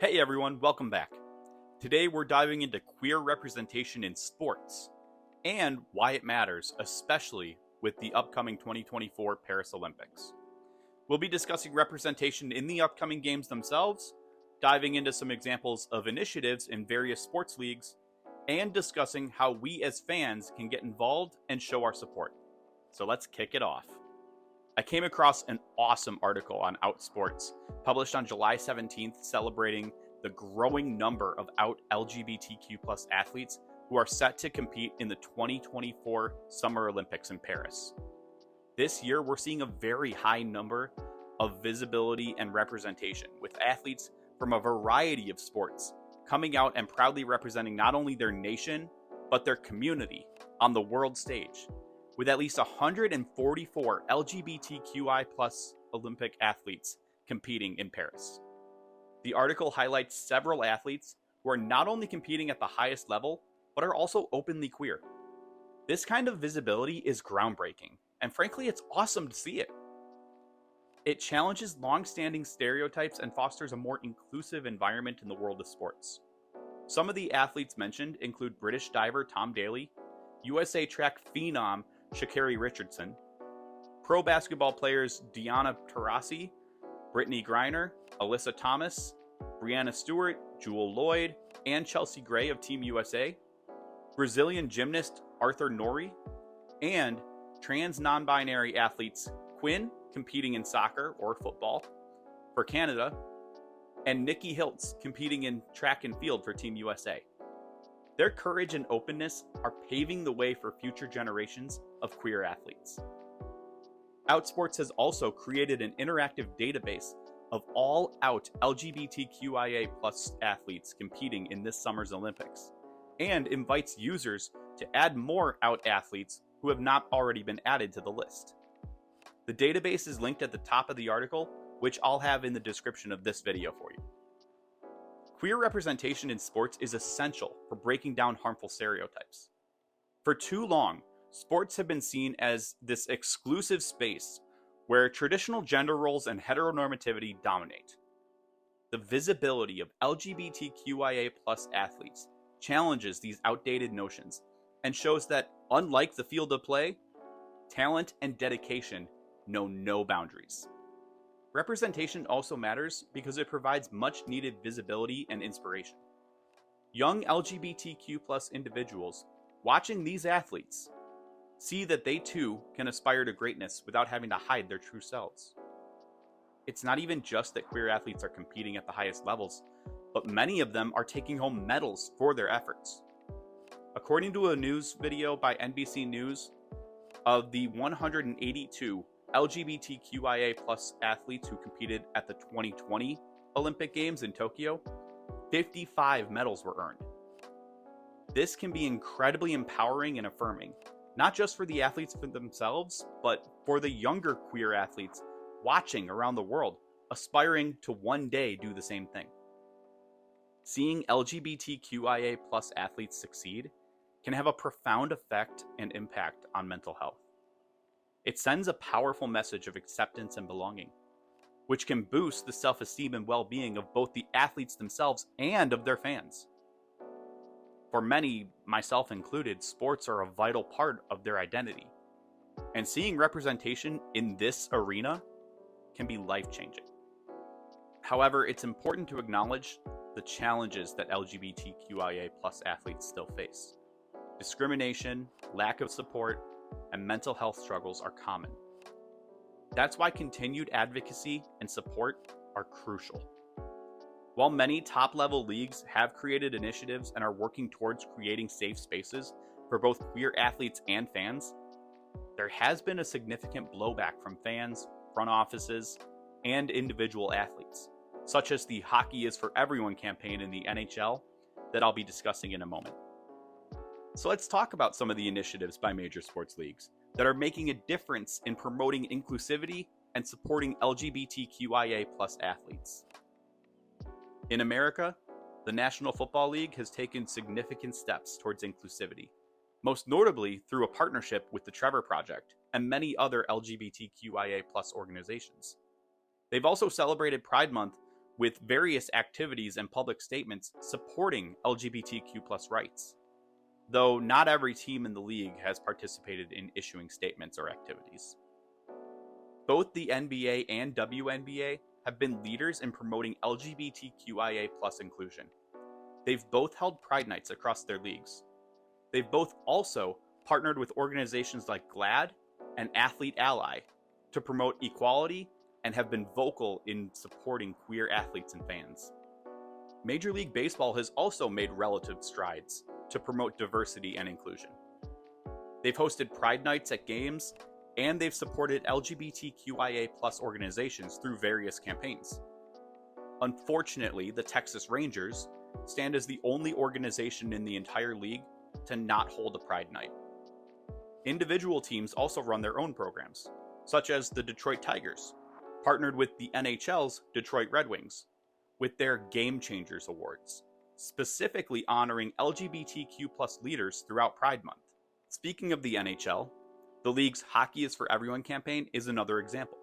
Hey everyone, welcome back. Today we're diving into queer representation in sports and why it matters, especially with the upcoming 2024 Paris Olympics. We'll be discussing representation in the upcoming games themselves, diving into some examples of initiatives in various sports leagues, and discussing how we as fans can get involved and show our support. So let's kick it off. I came across an awesome article on OutSports, published on July 17th, celebrating the growing number of out LGBTQ plus athletes who are set to compete in the 2024 Summer Olympics in Paris. This year, we're seeing a very high number of visibility and representation, with athletes from a variety of sports coming out and proudly representing not only their nation, but their community on the world stage, with at least 144 LGBTQI plus Olympic athletes competing in Paris. The article highlights several athletes who are not only competing at the highest level, but are also openly queer. This kind of visibility is groundbreaking, and frankly, it's awesome to see it. It challenges long-standing stereotypes and fosters a more inclusive environment in the world of sports. Some of the athletes mentioned include British diver Tom Daley, USA track phenom Sha'Carri Richardson, pro basketball players Diana Taurasi, Brittany Griner, Alyssa Thomas, Brianna Stewart, Jewel Lloyd, and Chelsea Gray of Team USA, Brazilian gymnast Arthur Nori, and trans non-binary athletes Quinn, competing in soccer or football for Canada, and Nikki Hiltz, competing in track and field for Team USA. Their courage and openness are paving the way for future generations of queer athletes. OutSports has also created an interactive database of all out LGBTQIA plus athletes competing in this summer's Olympics, and invites users to add more out athletes who have not already been added to the list. The database is linked at the top of the article, which I'll have in the description of this video for you. Queer representation in sports is essential for breaking down harmful stereotypes. For too long, sports have been seen as this exclusive space where traditional gender roles and heteronormativity dominate. The visibility of LGBTQIA plus athletes challenges these outdated notions and shows that, unlike the field of play, talent and dedication know no boundaries. Representation also matters because it provides much needed visibility and inspiration. Young LGBTQ plus individuals watching these athletes see that they too can aspire to greatness without having to hide their true selves. It's not even just that queer athletes are competing at the highest levels, but many of them are taking home medals for their efforts. According to a news video by NBC News, of the 182 LGBTQIA plus athletes who competed at the 2020 Olympic Games in Tokyo, 55 medals were earned. This can be incredibly empowering and affirming, not just for the athletes for themselves, but for the younger queer athletes watching around the world, aspiring to one day do the same thing. Seeing LGBTQIA plus athletes succeed can have a profound effect and impact on mental health. It sends a powerful message of acceptance and belonging, which can boost the self-esteem and well-being of both the athletes themselves and of their fans. For many, myself included, sports are a vital part of their identity, and seeing representation in this arena can be life-changing. However, it's important to acknowledge the challenges that LGBTQIA plus athletes still face. Discrimination, lack of support, and mental health struggles are common. That's why continued advocacy and support are crucial. While many top-level leagues have created initiatives and are working towards creating safe spaces for both queer athletes and fans, there has been a significant blowback from fans, front offices, and individual athletes, such as the Hockey is for Everyone campaign in the NHL that I'll be discussing in a moment. So let's talk about some of the initiatives by major sports leagues that are making a difference in promoting inclusivity and supporting LGBTQIA plus athletes. In America, the National Football League has taken significant steps towards inclusivity, most notably through a partnership with the Trevor Project and many other LGBTQIA plus organizations. They've also celebrated Pride Month with various activities and public statements supporting LGBTQ rights, though not every team in the league has participated in issuing statements or activities. Both the NBA and WNBA have been leaders in promoting LGBTQIA inclusion. They've both held Pride Nights across their leagues. They've both also partnered with organizations like GLAAD and Athlete Ally to promote equality and have been vocal in supporting queer athletes and fans. Major League Baseball has also made relative strides to promote diversity and inclusion. They've hosted Pride Nights at games, and they've supported LGBTQIA organizations through various campaigns. Unfortunately, the Texas Rangers stand as the only organization in the entire league to not hold a Pride Night. Individual teams also run their own programs, such as the Detroit Tigers, partnered with the NHL's Detroit Red Wings with their Game Changers Awards, specifically honoring LGBTQ leaders throughout Pride Month. Speaking of the NHL, the league's Hockey is for Everyone campaign is another example.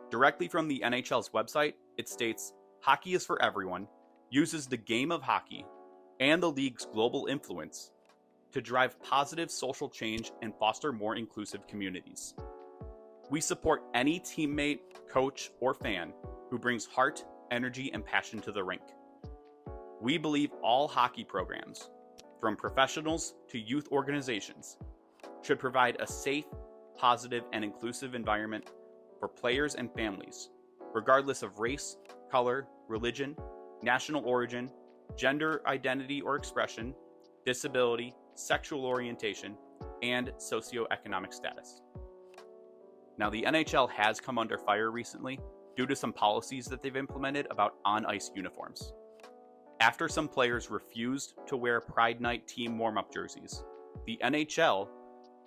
Directly from the NHL's website, it states, "Hockey is for Everyone" uses the game of hockey and the league's global influence to drive positive social change and foster more inclusive communities. We support any teammate, coach, or fan who brings heart, energy, and passion to the rink. We believe all hockey programs, from professionals to youth organizations, should provide a safe, positive, and inclusive environment for players and families, regardless of race, color, religion, national origin, gender identity or expression, disability, sexual orientation, and socioeconomic status. Now, the NHL has come under fire recently due to some policies that they've implemented about on-ice uniforms. After some players refused to wear Pride Night team warm-up jerseys, the NHL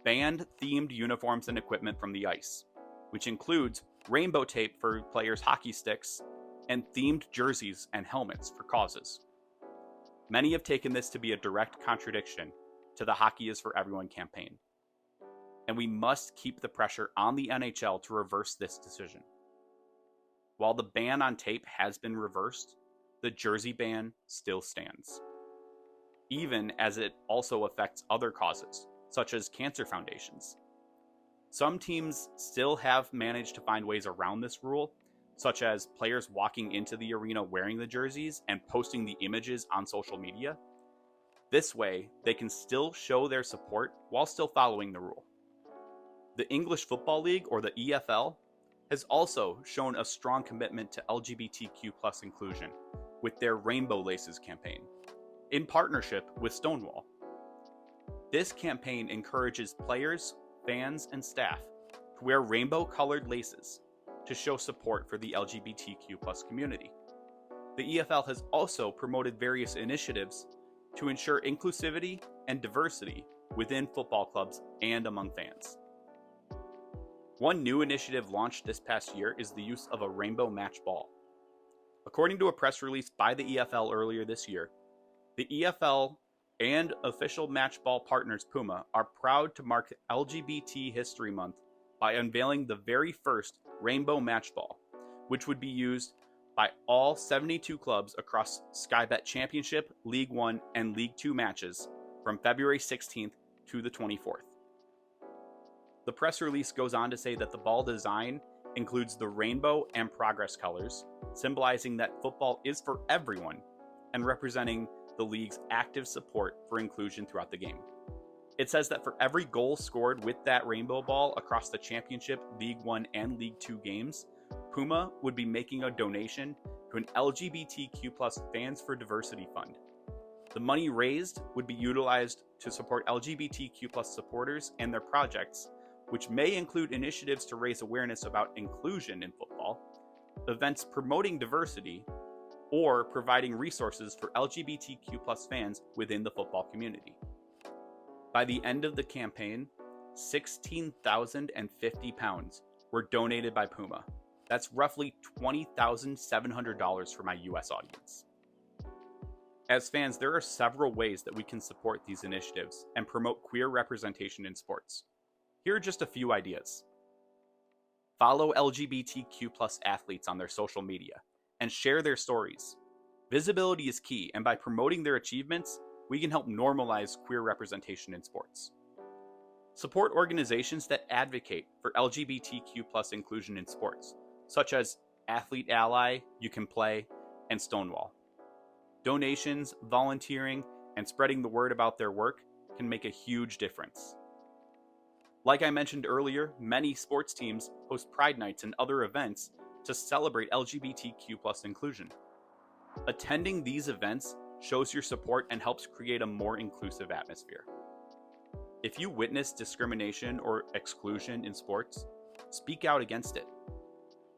banned themed uniforms and equipment from the ice, which includes rainbow tape for players' hockey sticks and themed jerseys and helmets for causes. Many have taken this to be a direct contradiction to the Hockey is for Everyone campaign, and we must keep the pressure on the NHL to reverse this decision. While the ban on tape has been reversed, the jersey ban still stands, even as it also affects other causes, such as cancer foundations. Some teams still have managed to find ways around this rule, such as players walking into the arena wearing the jerseys and posting the images on social media. This way, they can still show their support while still following the rule. The English Football League, or the EFL, has also shown a strong commitment to LGBTQ inclusion with their Rainbow Laces campaign, in partnership with Stonewall. This campaign encourages players, fans, and staff to wear rainbow-colored laces to show support for the LGBTQ community. The EFL has also promoted various initiatives to ensure inclusivity and diversity within football clubs and among fans. One new initiative launched this past year is the use of a rainbow match ball. According to a press release by the EFL earlier this year, the EFL and official match ball partners Puma are proud to mark LGBT History Month by unveiling the very first rainbow match ball, which would be used by all 72 clubs across Sky Bet Championship, League One, and League Two matches from February 16th to the 24th. The press release goes on to say that the ball design includes the rainbow and progress colors, symbolizing that football is for everyone and representing the league's active support for inclusion throughout the game. It says that for every goal scored with that rainbow ball across the Championship, League One, and League Two games, Puma would be making a donation to an LGBTQ Fans for Diversity Fund. The money raised would be utilized to support LGBTQ supporters and their projects, which may include initiatives to raise awareness about inclusion in football, events promoting diversity, or providing resources for LGBTQ fans within the football community. By the end of the campaign, 16,050 pounds were donated by Puma. That's roughly $20,700 for my US audience. As fans, there are several ways that we can support these initiatives and promote queer representation in sports. Here are just a few ideas. Follow LGBTQ athletes on their social media and share their stories. Visibility is key, and by promoting their achievements, we can help normalize queer representation in sports. Support organizations that advocate for LGBTQ+ inclusion in sports, such as Athlete Ally, You Can Play, and Stonewall. Donations, volunteering, and spreading the word about their work can make a huge difference. Like I mentioned earlier, many sports teams host Pride Nights and other events to celebrate LGBTQ+ inclusion. Attending these events shows your support and helps create a more inclusive atmosphere. If you witness discrimination or exclusion in sports, speak out against it.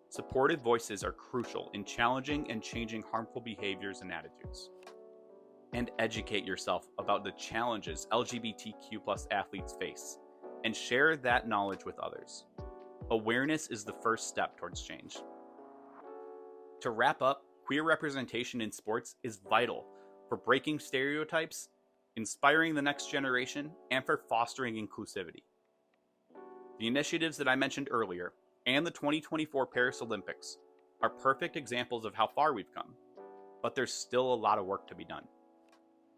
Supportive voices are crucial in challenging and changing harmful behaviors and attitudes. And educate yourself about the challenges LGBTQ+ athletes face, and share that knowledge with others. Awareness is the first step towards change. To wrap up, queer representation in sports is vital for breaking stereotypes, inspiring the next generation, and for fostering inclusivity. The initiatives that I mentioned earlier and the 2024 Paris Olympics are perfect examples of how far we've come, but there's still a lot of work to be done.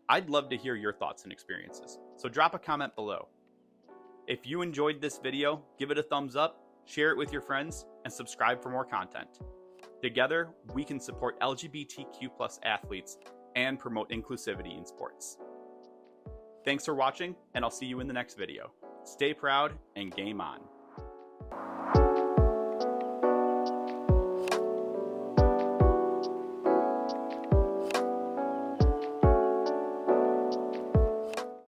I'd love to hear your thoughts and experiences, so drop a comment below. If you enjoyed this video, give it a thumbs up, share it with your friends, and subscribe for more content. Together, we can support LGBTQ+ athletes and promote inclusivity in sports. Thanks for watching, and I'll see you in the next video. Stay proud and game on.